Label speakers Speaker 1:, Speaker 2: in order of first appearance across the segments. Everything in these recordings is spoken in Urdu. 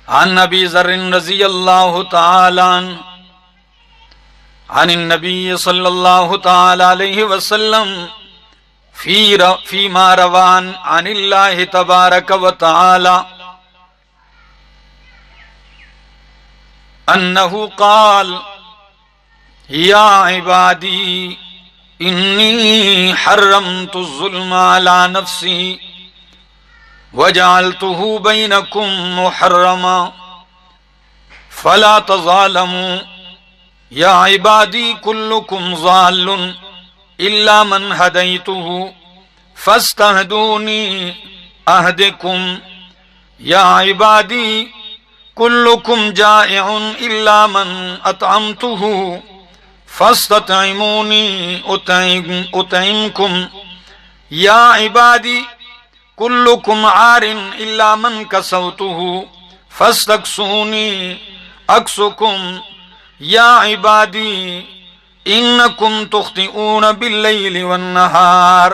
Speaker 1: عن ابی ذر رضی اللہ تعالی عنہ عن النبی صلی اللہ تعالی علیہ وسلم فیما روان عن اللہ تبارک و تعالی انہ قال یا عبادی انی حرمت الظلم علی نفسی وجعلته بینکم محرما فلا تظالموا یا عبادی کلکم ضال الا من ہدیتہ فاستہدونی اہدکم یا عبادی کلکم جائع الا من اطعمتہ فاستطعمونی اطعمکم یا عبادی کلکم عار الا من کسوتہ فاستکسونی اکسکم یا عبادی انکم تخطئون باللیل والنہار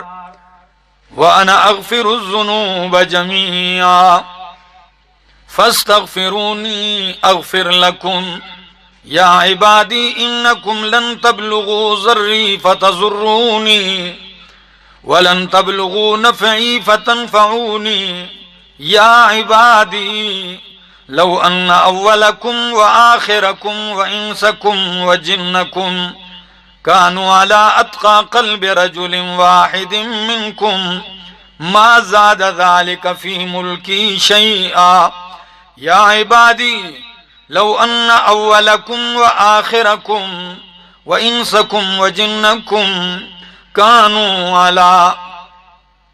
Speaker 1: وانا اغفر الذنوب جميعا فاستغفرونی اغفر لکم یا عبادی انکم لن تبلغوا ضری فتضرونی ولن تبلغوا نفعی فتنفعونی یا عبادی لو ان اولکم وآخرکم وانسکم وجنکم كانوا على اتقى قلب رجل واحد منكم ما زاد ذلك في ملكي شيئا يا عبادي لو ان اولكم واخركم وانسكم وجنكم كانوا على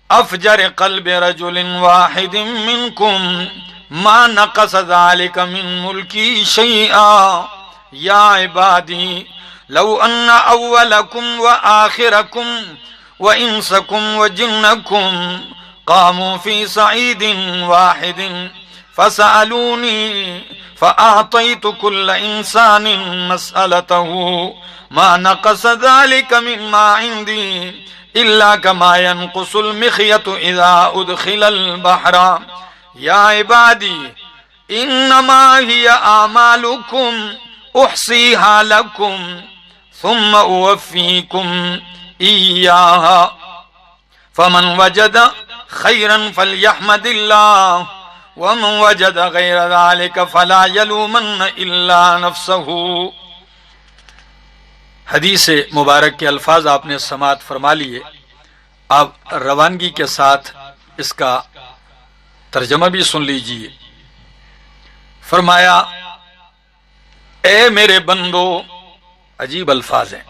Speaker 1: افجر قلب رجل واحد منكم ما نقص ذلك من ملكي شيئا يا عبادي لو ان اولکم وآخرکم وانسکم وجنکم قاموا فی صعید واحد فسألونی فأعطیت کل انسان مسألته ما نقص ذلك مما عندي الا كما ينقص المخيط اذا ادخل البحر یا عبادی انما هي اعمالکم احصیها لکم ثم اوفیکم ایاہا فمن وجد خیرا فلیحمد اللہ ومن وجد غیر ذلك فلا یلومن الا نفسہ۔ حدیث مبارک کے الفاظ آپ نے سماعت فرما لیے، آپ روانگی کے ساتھ اس کا ترجمہ بھی سن لیجئے۔ فرمایا اے میرے بندو، عجیب الفاظ ہیں،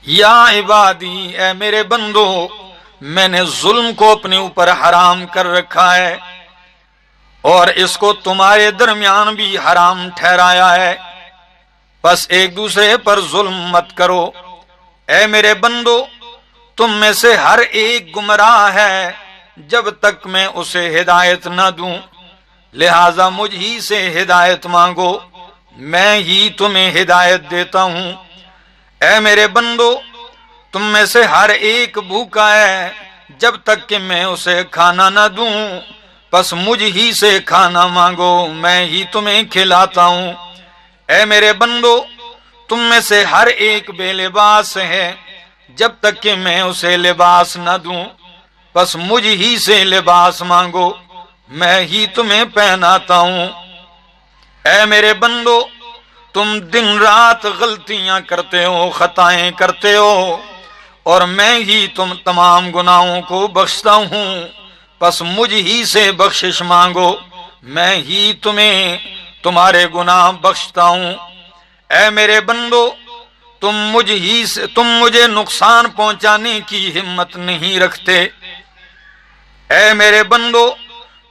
Speaker 1: یا عبادی اے میرے بندو، میں نے ظلم کو اپنے اوپر حرام کر رکھا ہے اور اس کو تمہارے درمیان بھی حرام ٹھہرایا ہے، بس ایک دوسرے پر ظلم مت کرو۔ اے میرے بندو، تم میں سے ہر ایک گمراہ ہے جب تک میں اسے ہدایت نہ دوں، لہذا مجھ ہی سے ہدایت مانگو، میں ہی تمہیں ہدایت دیتا ہوں۔ اے میرے بندو، تم میں سے ہر ایک بھوکا ہے جب تک کہ میں اسے کھانا نہ دوں، بس مجھ ہی سے کھانا مانگو، میں ہی تمہیں کھلاتا ہوں۔ اے میرے بندو، تم میں سے ہر ایک بے لباس ہے جب تک کہ میں اسے لباس نہ دوں، بس مجھ ہی سے لباس مانگو، میں ہی تمہیں پہناتا ہوں۔ اے میرے بندو، تم دن رات غلطیاں کرتے ہو، خطائیں کرتے ہو، اور میں ہی تم تمام گناہوں کو بخشتا ہوں، پس مجھ ہی سے بخشش مانگو، میں ہی تمہیں تمہارے گناہ بخشتا ہوں۔ اے میرے بندو، تم مجھے نقصان پہنچانے کی ہمت نہیں رکھتے۔ اے میرے بندو،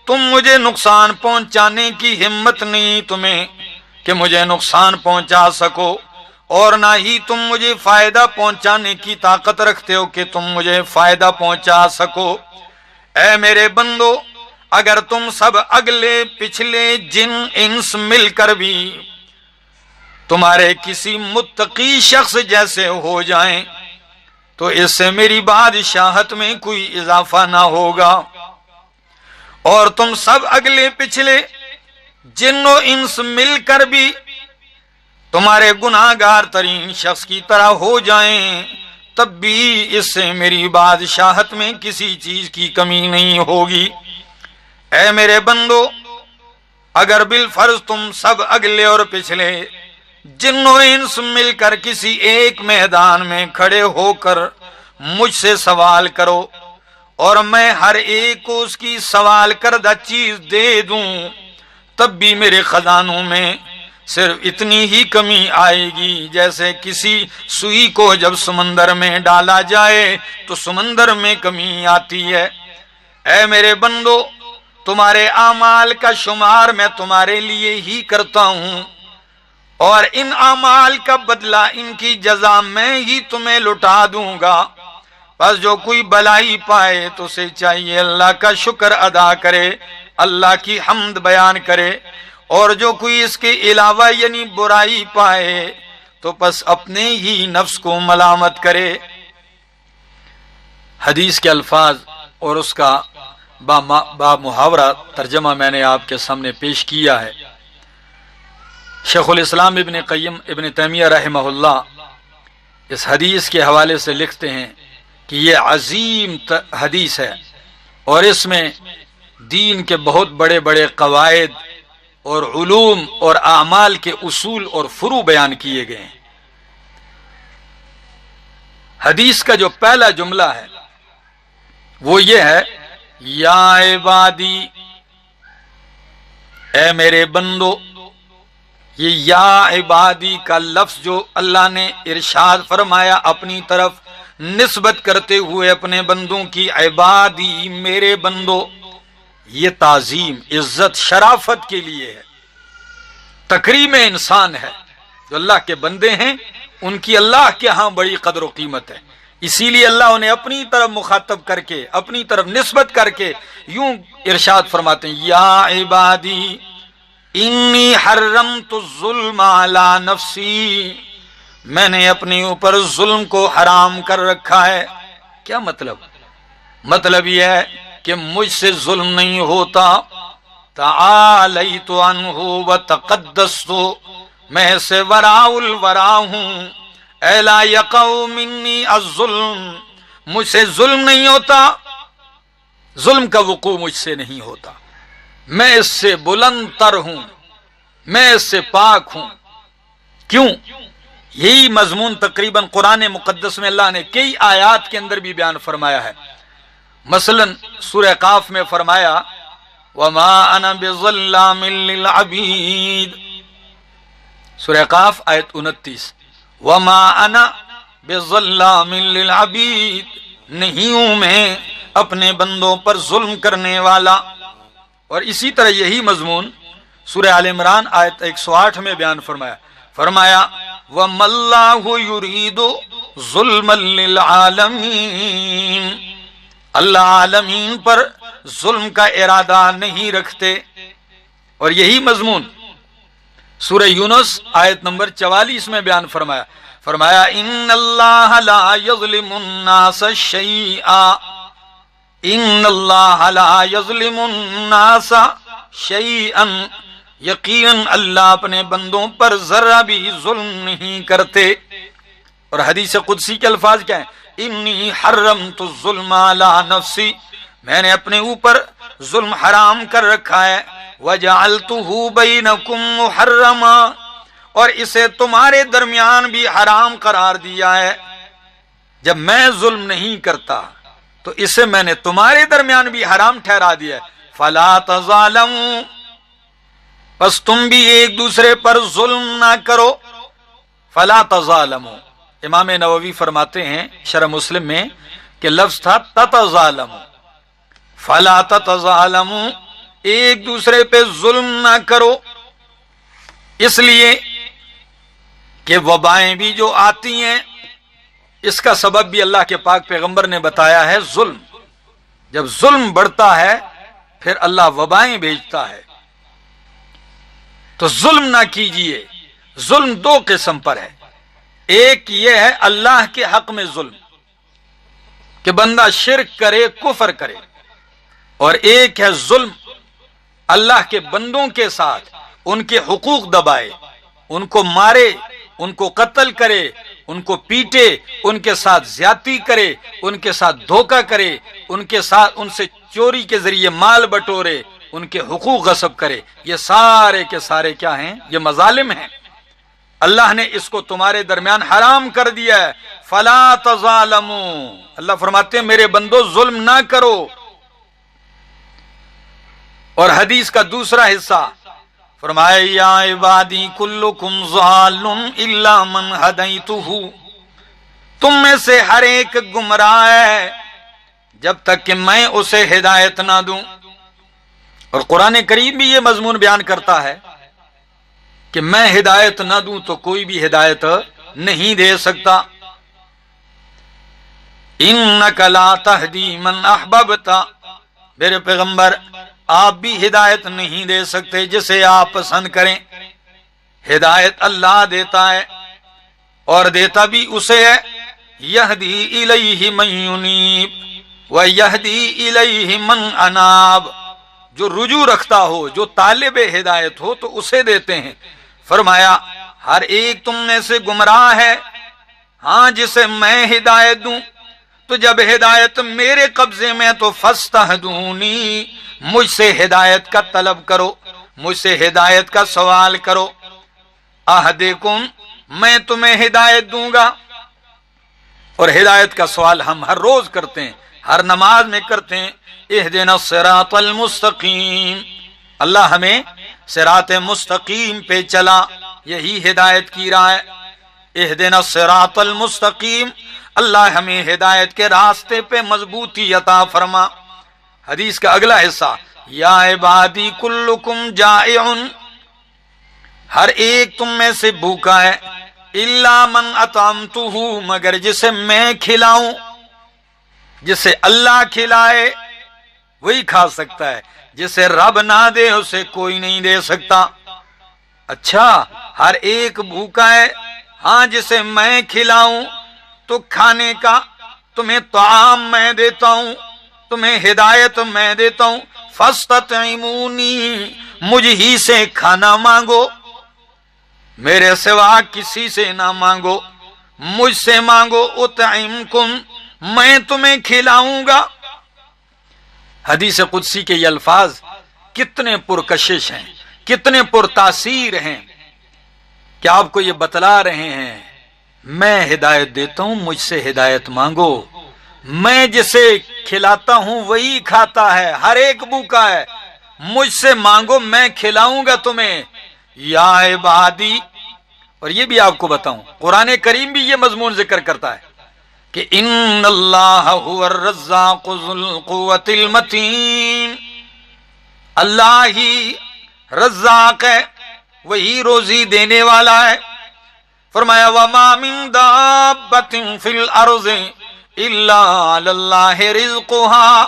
Speaker 1: تم مجھے نقصان پہنچانے کی ہمت نہیں تمہیں کہ مجھے نقصان پہنچا سکو، اور نہ ہی تم مجھے فائدہ پہنچانے کی طاقت رکھتے ہو کہ تم مجھے فائدہ پہنچا سکو۔ اے میرے بندو، اگر تم سب اگلے پچھلے جن انس مل کر بھی تمہارے کسی متقی شخص جیسے ہو جائیں تو اس سے میری بادشاہت میں کوئی اضافہ نہ ہوگا، اور تم سب اگلے پچھلے جن و انس مل کر بھی تمہارے گناہگار ترین شخص کی طرح ہو جائیں تب بھی اس سے میری بادشاہت میں کسی چیز کی کمی نہیں ہوگی۔ اے میرے بندو، اگر بالفرض تم سب اگلے اور پچھلے جن و انس مل کر کسی ایک میدان میں کھڑے ہو کر مجھ سے سوال کرو اور میں ہر ایک کو اس کی سوال کردہ چیز دے دوں تب بھی میرے خزانوں میں صرف اتنی ہی کمی آئے گی جیسے کسی سوئی کو جب سمندر میں ڈالا جائے تو سمندر میں کمی آتی ہے۔ اے میرے بندو، تمہارے اعمال کا شمار میں تمہارے لیے ہی کرتا ہوں اور ان اعمال کا بدلہ، ان کی جزا میں ہی تمہیں لٹا دوں گا۔ بس جو کوئی بلائی پائے تو اسے چاہیے اللہ کا شکر ادا کرے، اللہ کی حمد بیان کرے، اور جو کوئی اس کے علاوہ یعنی برائی پائے تو پس اپنے ہی نفس کو ملامت کرے۔ حدیث کے الفاظ اور اس کا با محاورہ ترجمہ میں نے آپ کے سامنے پیش کیا ہے۔ شیخ الاسلام ابن قیم ابن تیمیہ رحمہ اللہ اس حدیث کے حوالے سے لکھتے ہیں کہ یہ عظیم حدیث ہے اور اس میں دین کے بہت بڑے بڑے قواعد اور علوم اور اعمال کے اصول اور فروع بیان کیے گئے ہیں۔ حدیث کا جو پہلا جملہ ہے وہ یہ ہے، یا عبادی، اے میرے بندو۔ یہ یا عبادی کا لفظ جو اللہ نے ارشاد فرمایا اپنی طرف نسبت کرتے ہوئے اپنے بندوں کی، عبادی میرے بندو، یہ تعظیم، عزت، شرافت کے لیے ہے، تکریم انسان ہے۔ جو اللہ کے بندے ہیں ان کی اللہ کے ہاں بڑی قدر و قیمت ہے، اسی لیے اللہ انہیں اپنی طرف مخاطب کر کے، اپنی طرف نسبت کر کے یوں ارشاد فرماتے ہیں، یا عبادی انی حرمت الظلم علی نفسی، میں نے اپنے اوپر ظلم کو حرام کر رکھا ہے۔ کیا مطلب؟ مطلب یہ ہے کہ مجھ سے ظلم نہیں ہوتا۔ تعالیت عنہ وتقدست، میں سے وراء الورا ہوں۔ اے لا یقع منی الظلم، مجھ سے ظلم نہیں ہوتا، ظلم کا وقوع مجھ سے نہیں ہوتا، میں اس سے بلند تر ہوں، میں اس سے پاک ہوں۔ کیوں؟ یہی مضمون تقریباً قرآن مقدس میں اللہ نے کئی آیات کے اندر بھی بیان فرمایا ہے۔ مثلا سورہ قاف میں فرمایا، وَمَا أَنَا بِظَلَّامٍ لِّلْعَبِيدِ، سورہ قاف آیت 29، وَمَا أَنَا بِظَلَّامٍ لِّلْعَبِيدِ، نہیں ہوں میں اپنے بندوں پر ظلم کرنے والا۔ اور اسی طرح یہی مضمون سورہ آل عمران آیت 108 میں بیان فرمایا وَمَا اللَّهُ يُرِيدُ ظُلْمًا لِّلْعَالَمِينَ، اللہ عالمین پر ظلم کا ارادہ نہیں رکھتے۔ اور یہی مضمون سورہ یونس آیت نمبر 44 میں بیان فرمایا ان اللہ لا یظلم الناس شیئا، ان اللہ لا یظلم الناس شیئا، یقیناً اللہ اپنے بندوں پر ذرہ بھی ظلم نہیں کرتے۔ اور حدیث قدسی کے الفاظ کیا ہیں؟ انی حرمت الظلم علی نفسی، میں نے اپنے اوپر ظلم حرام کر رکھا ہے، وجعلتہ بینکم محرما، اور اسے تمہارے درمیان بھی حرام قرار دیا ہے۔ جب میں ظلم نہیں کرتا تو اسے میں نے تمہارے درمیان بھی حرام ٹھہرا دیا ہے۔ فلا تظالموا، پس تم بھی ایک دوسرے پر ظلم نہ کرو۔ فلا تظالموا، امام نووی فرماتے ہیں شرح مسلم میں کہ لفظ تھا تتظالموا، فلا تتظالموا، ایک دوسرے پہ ظلم نہ کرو، اس لیے کہ وبائیں بھی جو آتی ہیں اس کا سبب بھی اللہ کے پاک پیغمبر نے بتایا ہے ظلم۔ جب ظلم بڑھتا ہے پھر اللہ وبائیں بھیجتا ہے۔ تو ظلم نہ کیجئے۔ ظلم دو قسم پر ہے، ایک یہ ہے اللہ کے حق میں ظلم کہ بندہ شرک کرے، کفر کرے، اور ایک ہے ظلم اللہ کے بندوں کے ساتھ ان کے حقوق دبائے، ان کو مارے، ان کو قتل کرے، ان کو پیٹے، ان کے ساتھ زیادتی کرے، ان کے ساتھ دھوکہ کرے، ان سے چوری کے ذریعے مال بٹورے، ان کے حقوق غصب کرے، یہ سارے کے سارے کیا ہیں؟ یہ مظالم ہیں۔ اللہ نے اس کو تمہارے درمیان حرام کر دیا ہے، فلا تظالموا، اللہ فرماتے ہیں میرے بندو ظلم نہ کرو۔ اور حدیث کا دوسرا حصہ فرمایا یا عبادی کلکم ضال الا من ہدیتہ، تم میں سے ہر ایک گمراہ ہے جب تک کہ میں اسے ہدایت نہ دوں۔ اور قرآن کریم بھی یہ مضمون بیان کرتا ہے کہ میں ہدایت نہ دوں تو کوئی بھی ہدایت نہیں دے سکتا۔ انک لا تہدی من احببت، میرے پیغمبر آپ بھی ہدایت نہیں دے سکتے جسے آپ پسند کریں، ہدایت اللہ دیتا ہے اور دیتا بھی اسے ہے۔ یہدی الیہ من ینیب ویہدی الیہ من اناب، جو رجوع رکھتا ہو، جو طالب ہدایت ہو تو اسے دیتے ہیں۔ فرمایا ہر ایک تم میں سے گمراہ ہے، ہاں جسے میں ہدایت دوں، تو جب ہدایت میرے قبضے میں تو فاستہدونی، مجھ سے ہدایت کا طلب کرو، مجھ سے ہدایت کا سوال کرو۔ اہدکم، میں تمہیں ہدایت دوں گا۔ اور ہدایت کا سوال ہم ہر روز کرتے ہیں، ہر نماز میں کرتے ہیں، اہدنا الصراط المستقیم، اللہ ہمیں صراط مستقیم پہ چلا، یہی ہدایت کی راہ ہے۔ اہدنا الصراط المستقیم، اللہ ہمیں ہدایت کے راستے پہ مضبوطی عطا فرما۔ حدیث کا اگلا حصہ یا عبادی کلکم جائع، ہر ایک تم میں سے بھوکا ہے، الا من اطعمتہ، مگر جسے میں کھلاؤں، جسے اللہ کھلائے وہی کھا سکتا ہے، جسے رب نہ دے اسے کوئی نہیں دے سکتا۔ اچھا ہر ایک بھوکا ہے، ہاں جسے میں کھلاؤں، تو کھانے کا تمہیں طعام میں دیتا ہوں، تمہیں ہدایت میں دیتا ہوں۔ فاستطعمونی، مجھ ہی سے کھانا مانگو، میرے سوا کسی سے نہ مانگو، مجھ سے مانگو، اطعمکم، میں تمہیں کھلاؤں گا۔ حدیث قدسی کے یہ الفاظ کتنے پرکشش ہیں، کتنے پرتاثیر ہیں کہ آپ کو یہ بتلا رہے ہیں میں ہدایت دیتا ہوں، مجھ سے ہدایت مانگو، میں جسے کھلاتا ہوں وہی کھاتا ہے، ہر ایک بھوکا ہے، مجھ سے مانگو میں کھلاؤں گا تمہیں۔ یا عبادی، اور یہ بھی آپ کو بتاؤں قرآن کریم بھی یہ مضمون ذکر کرتا ہے کہ ان اللہ هو الرزاق ذو القوۃ المتین، اللہ ہی رزاق ہے، وہی روزی دینے والا ہے۔ فرمایا وما من دابۃ فی الارض الا علی اللہ رزقها،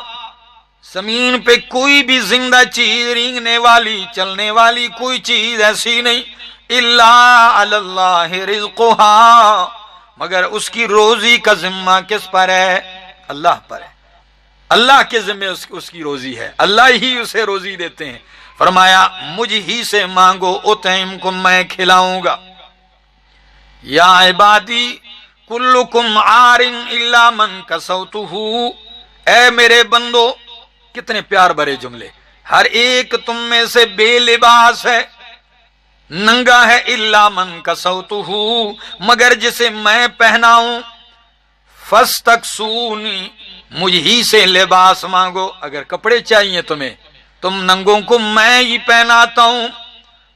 Speaker 1: زمین پہ کوئی بھی زندہ چیز، رینگنے والی، چلنے والی کوئی چیز ایسی نہیں، الا علی اللہ رزقها، مگر اس کی روزی کا ذمہ کس پر ہے؟ اللہ پر ہے، اللہ کے ذمہ اس کی روزی ہے، اللہ ہی اسے روزی دیتے ہیں۔ فرمایا مجھ ہی سے مانگو، اطعمکم، میں کھلاؤں گا۔ یا عبادی کلکم عار الا من کسوتہ، اے میرے بندو، کتنے پیار بھرے جملے، ہر ایک تم میں سے بے لباس ہے، ننگا ہے، الا من کسوتہ، مگر جسے میں پہناؤں، فاستکسونی، مجھ ہی سے لباس مانگو، اگر کپڑے چاہیے تمہیں، تم ننگوں کو میں ہی پہناتا ہوں،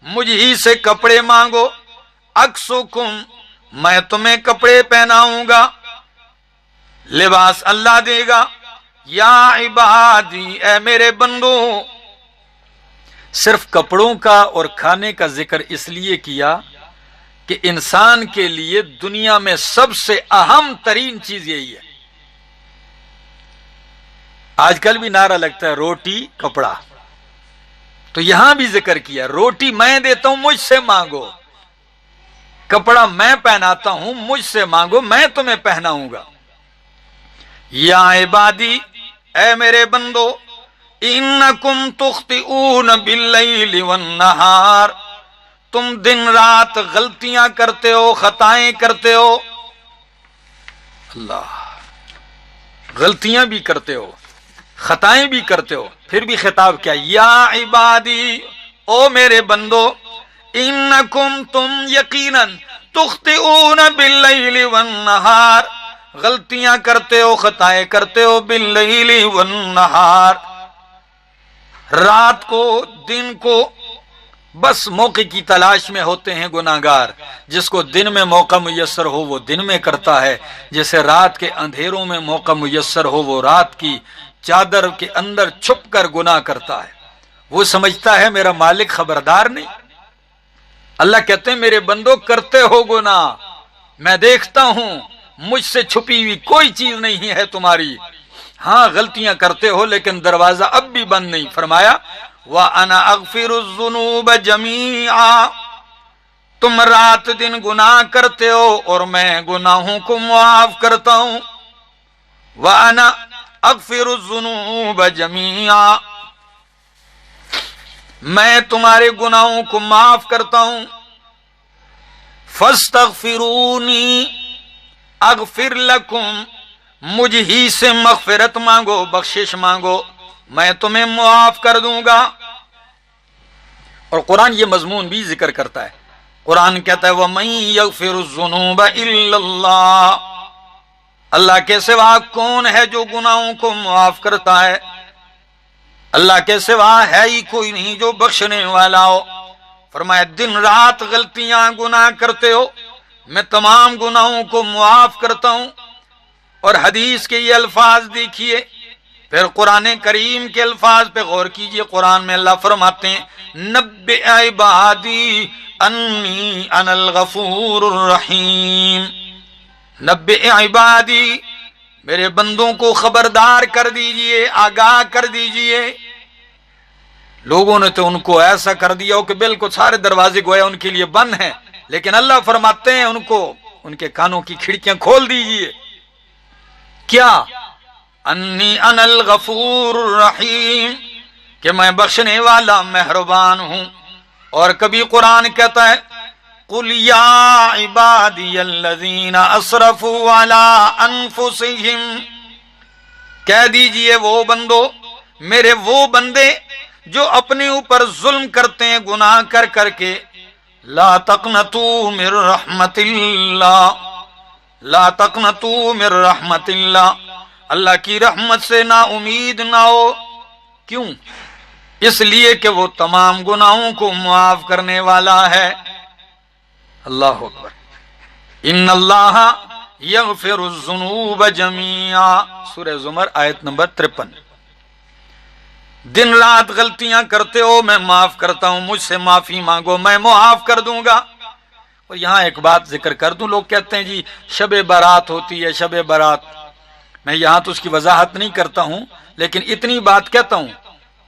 Speaker 1: مجھ ہی سے کپڑے مانگو، اکسوکم، میں تمہیں کپڑے پہناؤں گا، لباس اللہ دے گا۔ یا عبادی، اے میرے بندو، صرف کپڑوں کا اور کھانے کا ذکر اس لیے کیا کہ انسان کے لیے دنیا میں سب سے اہم ترین چیز یہی ہے۔ آج کل بھی نعرہ لگتا ہے روٹی کپڑا، تو یہاں بھی ذکر کیا روٹی میں دیتا ہوں، مجھ سے مانگو، کپڑا میں پہناتا ہوں، مجھ سے مانگو، میں تمہیں پہناؤں گا۔ یا عبادی، اے میرے بندو، انکم تخطئون باللیل والنہار، تم دن رات غلطیاں کرتے ہو، خطائیں کرتے ہو. اللہ، غلطیاں بھی کرتے ہو، خطائیں بھی کرتے ہو، پھر بھی خطاب کیا؟ یا عبادی، او میرے بندو، انکم تم یقیناً تخطئون باللیل والنہار، غلطیاں کرتے ہو، خطائیں کرتے ہو، باللیل والنہار، رات کو دن کو، بس موقع کی تلاش میں ہوتے ہیں گناہگار. جس کو دن میں موقع میسر ہو وہ دن میں کرتا ہے، جیسے رات کے اندھیروں میں موقع میسر ہو وہ رات کی چادر کے اندر چھپ کر گناہ کرتا ہے. وہ سمجھتا ہے میرا مالک خبردار نہیں. اللہ کہتے ہیں میرے بندو کرتے ہو گناہ، میں دیکھتا ہوں، مجھ سے چھپی ہوئی کوئی چیز نہیں ہے تمہاری. ہاں غلطیاں کرتے ہو لیکن دروازہ اب بھی بند نہیں. فرمایا وَأَنَا أَغْفِرُ الذُّنُوبَ جَمِيعًا، تم رات دن گناہ کرتے ہو اور میں گناہوں کو معاف کرتا ہوں. وَأَنَا أَغْفِرُ الذُّنُوبَ جَمِيعًا، میں تمہارے گناہوں کو معاف کرتا ہوں. فَاسْتَغْفِرُونِي أَغْفِرْ لَكُمْ، مجھ ہی سے مغفرت مانگو، بخشش مانگو، میں تمہیں معاف کر دوں گا. اور قرآن یہ مضمون بھی ذکر کرتا ہے. قرآن کہتا ہے وَمَن يَغْفِرُ الذُّنُوبَ إِلَّا اللَّهُ، اللہ کے سوا کون ہے جو گناہوں کو معاف کرتا ہے؟ اللہ کے سوا ہے ہی کوئی نہیں جو بخشنے والا ہو. فرمایا دن رات غلطیاں گناہ کرتے ہو، میں تمام گناہوں کو معاف کرتا ہوں. اور حدیث کے یہ الفاظ دیکھیے، پھر قرآن کریم کے الفاظ پہ غور کیجئے. قرآن میں اللہ فرماتے ہیں نبئ عبادی انی انا الغفور الرحیم. نبئ عبادی، میرے بندوں کو خبردار کر دیجئے، آگاہ کر دیجئے. لوگوں نے تو ان کو ایسا کر دیا ہو کہ بالکل سارے دروازے گویا ان کے لیے بند ہیں، لیکن اللہ فرماتے ہیں ان کو ان کے کانوں کی کھڑکیاں کھول دیجئے. کیا؟ انی انا الغفور الرحیم، کہ میں بخشنے والا مہربان ہوں. اور کبھی قرآن کہتا ہے قل یا عبادی الذین اسرفوا علی انفسہم، کہہ دیجئے وہ بندو، میرے وہ بندے جو اپنے اوپر ظلم کرتے ہیں گناہ کر کر کے، لا تقنطوا من رحمت اللہ، لا تقنطوا من رحمت اللہ، اللہ کی رحمت سے نا امید نہ ہو. کیوں؟ اس لیے کہ وہ تمام گناہوں کو معاف کرنے والا ہے. اللہ اکبر. ان اللہ یغفر الذنوب جميعا، سورہ زمر آیت نمبر 53. دن رات غلطیاں کرتے ہو، میں معاف کرتا ہوں، مجھ سے معافی مانگو، میں معاف کر دوں گا. اور یہاں ایک بات ذکر کر دوں، لوگ کہتے ہیں جی شب برات ہوتی ہے، شب برات. میں یہاں تو اس کی وضاحت نہیں کرتا ہوں، لیکن اتنی بات کہتا ہوں.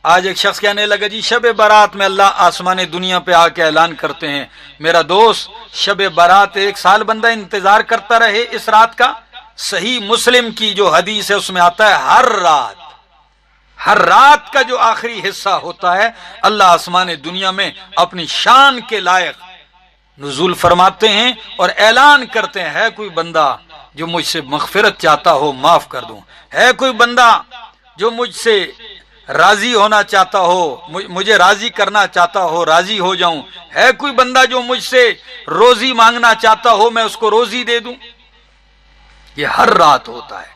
Speaker 1: آج ایک شخص کہنے لگا جی شب برات میں اللہ آسمان دنیا پہ آ کے اعلان کرتے ہیں. میرا دوست، شب برات 1 سال بندہ انتظار کرتا رہے اس رات کا. صحیح مسلم کی جو حدیث ہے اس میں آتا ہے ہر رات کا جو آخری حصہ ہوتا ہے اللہ آسمان دنیا میں اپنی شان کے لائق نزول فرماتے ہیں اور اعلان کرتے ہیں ہے کوئی بندہ جو مجھ سے مغفرت چاہتا ہو معاف کر دوں، ہے کوئی بندہ جو مجھ سے راضی ہونا چاہتا ہو، مجھے راضی کرنا چاہتا ہو، راضی ہو جاؤں، ہے کوئی بندہ جو مجھ سے روزی مانگنا چاہتا ہو میں اس کو روزی دے دوں. یہ ہر رات ہوتا ہے.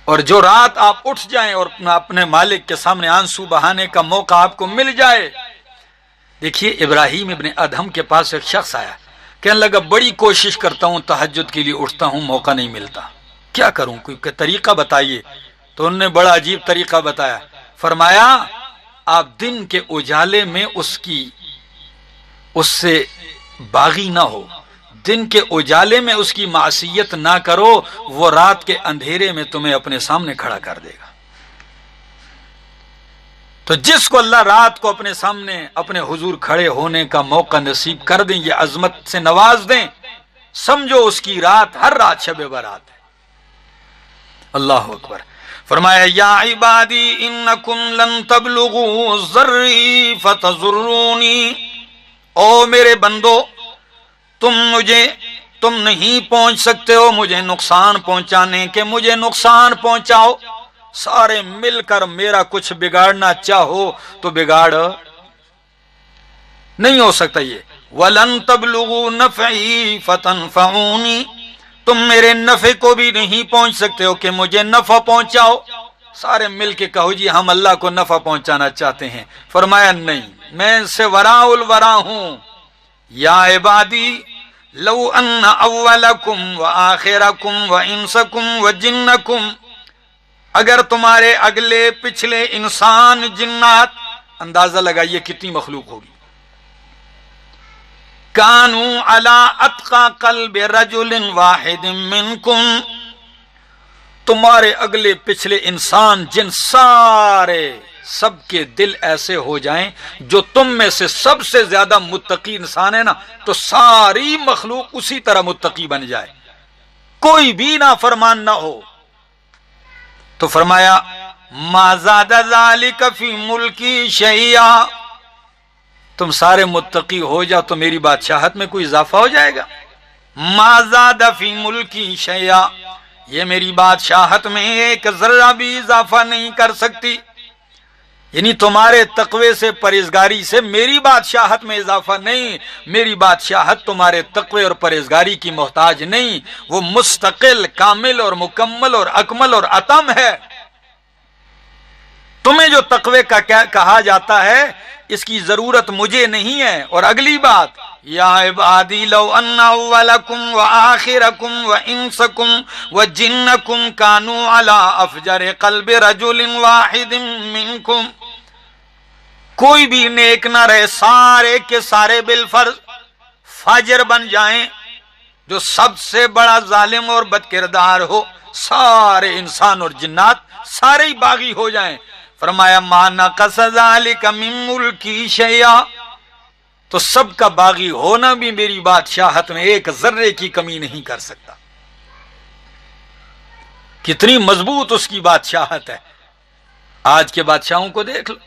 Speaker 1: اور جو رات آپ اٹھ جائیں اور اپنے مالک کے سامنے آنسو بہانے کا موقع آپ کو مل جائے. دیکھیے ابراہیم ابن ادہم کے پاس ایک شخص آیا، کہنے لگا بڑی کوشش کرتا ہوں، تہجد کے لیے اٹھتا ہوں، موقع نہیں ملتا، کیا کروں، کوئی طریقہ بتائیے. تو انہوں نے بڑا عجیب طریقہ بتایا. فرمایا آپ دن کے اجالے میں اس سے باغی نہ ہو، دن کے اجالے میں اس کی معصیت نہ کرو، وہ رات کے اندھیرے میں تمہیں اپنے سامنے کھڑا کر دے گا. تو جس کو اللہ رات کو اپنے سامنے اپنے حضور کھڑے ہونے کا موقع نصیب کر دیں، یہ عظمت سے نواز دیں، سمجھو اس کی رات ہر رات شب برات ہے. اللہ اکبر. فرمایا یا عبادی انکم لن تبلغوا ضری فتضرونی، او میرے بندو تم نہیں پہنچ سکتے ہو مجھے نقصان پہنچانے کے، مجھے نقصان پہنچاؤ، سارے مل کر میرا کچھ بگاڑنا چاہو تو بگاڑ نہیں ہو سکتا یہ۔ وَلَن تَبْلُغُوا نَفْعِي فَتَنْفَعُونِي، تم میرے نفع کو بھی نہیں پہنچ سکتے ہو کہ مجھے نفع پہنچاؤ، سارے مل کے کہو جی ہم اللہ کو نفع پہنچانا چاہتے ہیں۔ فرمایا نہیں، میں سے وراء الورا ہوں۔ یا عبادی لو ان اولکم وآخرکم وانسکم وجنکم، اگر تمہارے اگلے پچھلے انسان جنات، اندازہ لگائیے کتنی مخلوق ہوگی، کانوا علی اتقى قلب رجل واحد منکم، تمہارے اگلے پچھلے انسان جن سارے سب کے دل ایسے ہو جائیں، جو تم میں سے سب سے زیادہ متقی انسان ہے نا، تو ساری مخلوق اسی طرح متقی بن جائے، کوئی بھی نافرمان نہ ہو، تو فرمایا ما زاد ذلک فی ملکی شیئا، تم سارے متقی ہو جاؤ تو میری بادشاہت میں کوئی اضافہ ہو جائے گا؟ ما زاد فی ملکی شیئا، یہ میری بادشاہت میں ایک ذرہ بھی اضافہ نہیں کر سکتی، یعنی تمہارے تقوی سے پرہیزگاری سے میری بادشاہت میں اضافہ نہیں، میری بادشاہت تمہارے تقوی اور پرہیزگاری کی محتاج نہیں، وہ مستقل، کامل اور مکمل اور اکمل اور اتم ہے۔ تمہیں جو تقوی کا کہا جاتا ہے اس کی ضرورت مجھے نہیں ہے۔ اور اگلی بات، یا عبادی لو ان اولکم وآخرکم وانسکم وجنکم کانوا علی افجر قلب رجل واحد منکم، کوئی بھی نیک نہ رہے، سارے کے سارے بالفرض فاجر بن جائیں، جو سب سے بڑا ظالم اور بد کردار ہو، سارے انسان اور جنات سارے ہی باغی ہو جائیں، فرمایا ما نقص ذلک من ملکی شیئا، تو سب کا باغی ہونا بھی میری بادشاہت میں ایک ذرے کی کمی نہیں کر سکتا۔ کتنی مضبوط اس کی بادشاہت ہے۔ آج کے بادشاہوں کو دیکھ لو،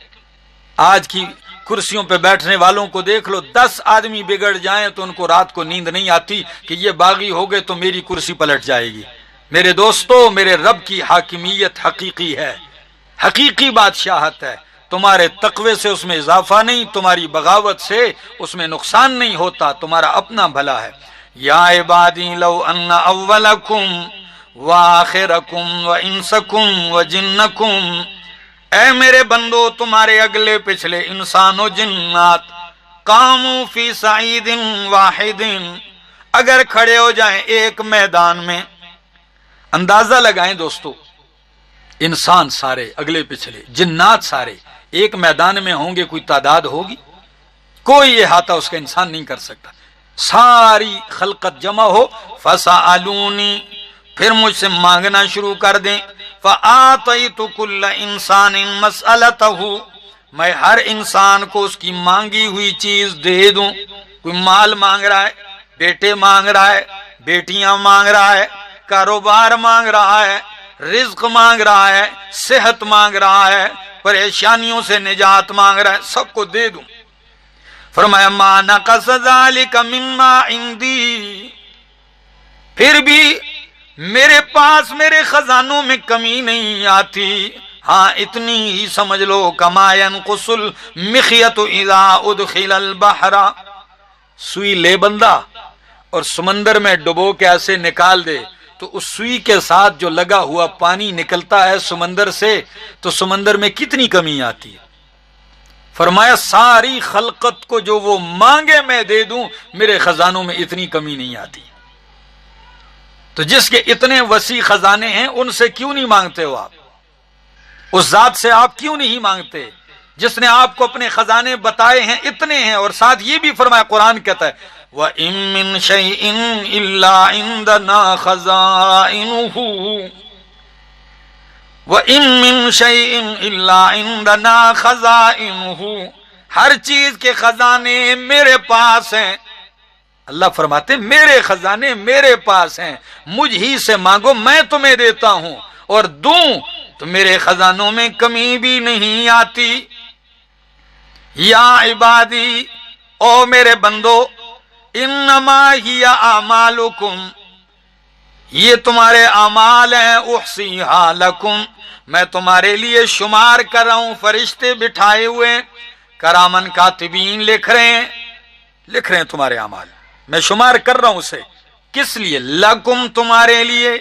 Speaker 1: آج کی کرسیوں پہ بیٹھنے والوں کو دیکھ لو، 10 آدمی بگڑ جائیں تو ان کو رات کو نیند نہیں آتی کہ یہ باغی ہو گئے تو میری کرسی پلٹ جائے گی۔ میرے دوستو، میرے رب کی حاکمیت حقیقی ہے، حقیقی بادشاہت ہے، تمہارے تقوی سے اس میں اضافہ نہیں، تمہاری بغاوت سے اس میں نقصان نہیں ہوتا، تمہارا اپنا بھلا ہے۔ یا عبادی لو ان اولکم وآخرکم وانسکم وجنکم، اے میرے بندو تمہارے اگلے پچھلے انسان و جنات، قاموا فی صعید واحد، اگر کھڑے ہو جائیں ایک میدان میں، اندازہ لگائیں دوستو، انسان سارے اگلے پچھلے، جنات سارے ایک میدان میں ہوں گے، کوئی تعداد ہوگی؟ کوئی احاطہ اس کا انسان نہیں کر سکتا، ساری خلقت جمع ہو، فسألونی، پھر مجھ سے مانگنا شروع کر دیں، فآتیت کل انسان مسئلتہ، میں ہر انسان کو اس کی مانگی ہوئی چیز دے دوں۔ کوئی مال مانگ رہا ہے، بیٹے مانگ رہا ہے، بیٹیاں مانگ رہا ہے، کاروبار مانگ رہا ہے، رزق مانگ رہا ہے، صحت مانگ رہا ہے، پریشانیوں سے نجات مانگ رہا ہے، سب کو دے دوں۔ فرمایا ما نقص ذلک مما عندی، پھر بھی میرے پاس میرے خزانوں میں کمی نہیں آتی، ہاں اتنی ہی سمجھ لو، کما ينقص المخیط اذا ادخل البحر، سوئی لے بندہ اور سمندر میں ڈبو کے ایسے نکال دے تو اس سوئی کے ساتھ جو لگا ہوا پانی نکلتا ہے سمندر سے، تو سمندر میں کتنی کمی آتی ہے۔ فرمایا ساری خلقت کو جو وہ مانگے میں دے دوں، میرے خزانوں میں اتنی کمی نہیں آتی۔ تو جس کے اتنے وسیع خزانے ہیں ان سے کیوں نہیں مانگتے ہو آپ؟ اس ذات سے آپ کیوں نہیں مانگتے جس نے آپ کو اپنے خزانے بتائے ہیں اتنے ہیں؟ اور ساتھ یہ بھی فرمایا، قرآن کہتا ہے وَإِن مِّن شَيْءٍ إِلَّا عِندَنَا خَزَائِنُهُ، وَإِن مِّن شَيْءٍ إِلَّا عِندَنَا خَزَائِنُهُ، ہر چیز کے خزانے میرے پاس ہیں۔ اللہ فرماتے میرے خزانے میرے پاس ہیں، مجھ ہی سے مانگو میں تمہیں دیتا ہوں، اور دوں تو میرے خزانوں میں کمی بھی نہیں آتی۔ یا عبادی، او میرے بندو انما ہی اعمالکم، یہ تمہارے اعمال ہیں، احصیھا لکم، میں تمہارے لیے شمار کر رہا ہوں، فرشتے بٹھائے ہوئے کرامن کاتبین لکھ رہے ہیں تمہارے اعمال، میں شمار کر رہا ہوں اسے، کس لیے؟ لکم، تمہارے لیے،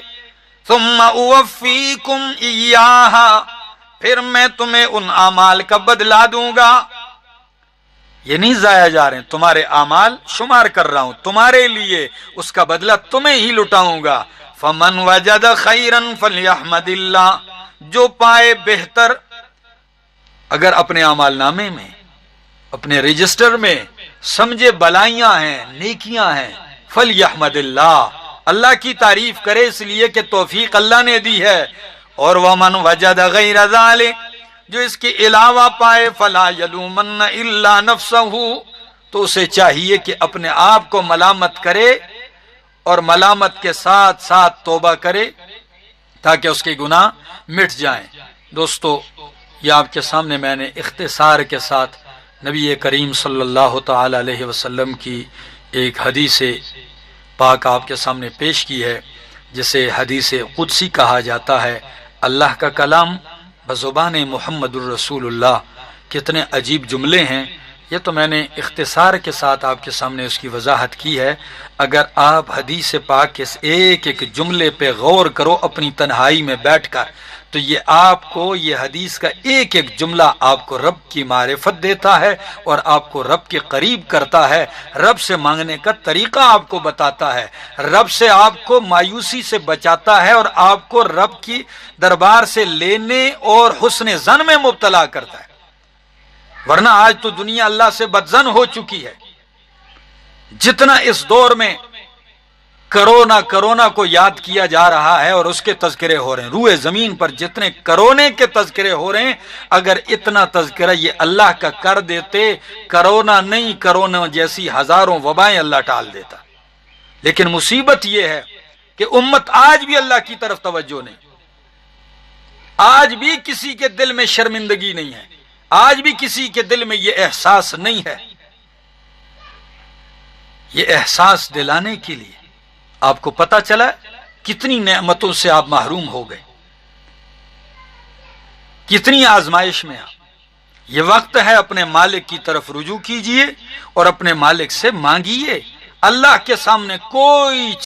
Speaker 1: ثم اوفیکم ایہا، پھر میں تمہیں ان اعمال کا بدلہ دوں گا، یہ نہیں ضائع جا رہے ہیں، تمہارے اعمال شمار کر رہا ہوں تمہارے لیے، اس کا بدلہ تمہیں ہی لٹاؤں گا۔ فمن وجد خیرا فلیحمد اللہ، جو پائے بہتر، اگر اپنے اعمال نامے میں، اپنے رجسٹر میں سمجھے بلائیاں ہیں، نیکیاں ہیں، فلیحمد اللہ، اللہ کی تعریف کرے، اس لیے کہ توفیق اللہ نے دی ہے۔ اور ومن وجد غیر ذلک، جو اس کے علاوہ پائے، فلا یلومن الا نفسہ، تو اسے چاہیے کہ اپنے آپ کو ملامت کرے اور ملامت کے ساتھ ساتھ توبہ کرے تاکہ اس کے گناہ مٹ جائیں۔ دوستو، یہ آپ کے سامنے میں نے اختصار کے ساتھ نبی کریم صلی اللہ تعالی علیہ وسلم کی ایک حدیث پاک آپ کے سامنے پیش کی ہے، جسے حدیث قدسی کہا جاتا ہے، اللہ کا کلام بزبان محمد الرسول اللہ۔ کتنے عجیب جملے ہیں، یہ تو میں نے اختصار کے ساتھ آپ کے سامنے اس کی وضاحت کی ہے۔ اگر آپ حدیث پاک کے ایک ایک جملے پہ غور کرو اپنی تنہائی میں بیٹھ کر، تو یہ آپ کو، یہ حدیث کا ایک ایک جملہ آپ کو رب کی معرفت دیتا ہے اور آپ کو رب کے قریب کرتا ہے، رب سے مانگنے کا طریقہ آپ کو بتاتا ہے، رب سے آپ کو مایوسی سے بچاتا ہے اور آپ کو رب کی دربار سے لینے اور حسن ظن میں مبتلا کرتا ہے۔ ورنہ آج تو دنیا اللہ سے بدظن ہو چکی ہے۔ جتنا اس دور میں کرونا کو یاد کیا جا رہا ہے اور اس کے تذکرے ہو رہے ہیں، روئے زمین پر جتنے کرونے کے تذکرے ہو رہے ہیں، اگر اتنا تذکرہ یہ اللہ کا کر دیتے، کرونا نہیں، کرونا جیسی ہزاروں وبائیں اللہ ٹال دیتا۔ لیکن مصیبت یہ ہے کہ امت آج بھی اللہ کی طرف توجہ نہیں، آج بھی کسی کے دل میں شرمندگی نہیں ہے، آج بھی کسی کے دل میں یہ احساس نہیں ہے۔ یہ احساس دلانے کے لیے آپ کو پتا چلا کتنی نعمتوں سے آپ محروم ہو گئے، کتنی آزمائش میں آپ۔ یہ وقت ہے اپنے مالک کی طرف رجوع کیجئے اور اپنے مالک سے مانگیے۔ اللہ کے سامنے کوئی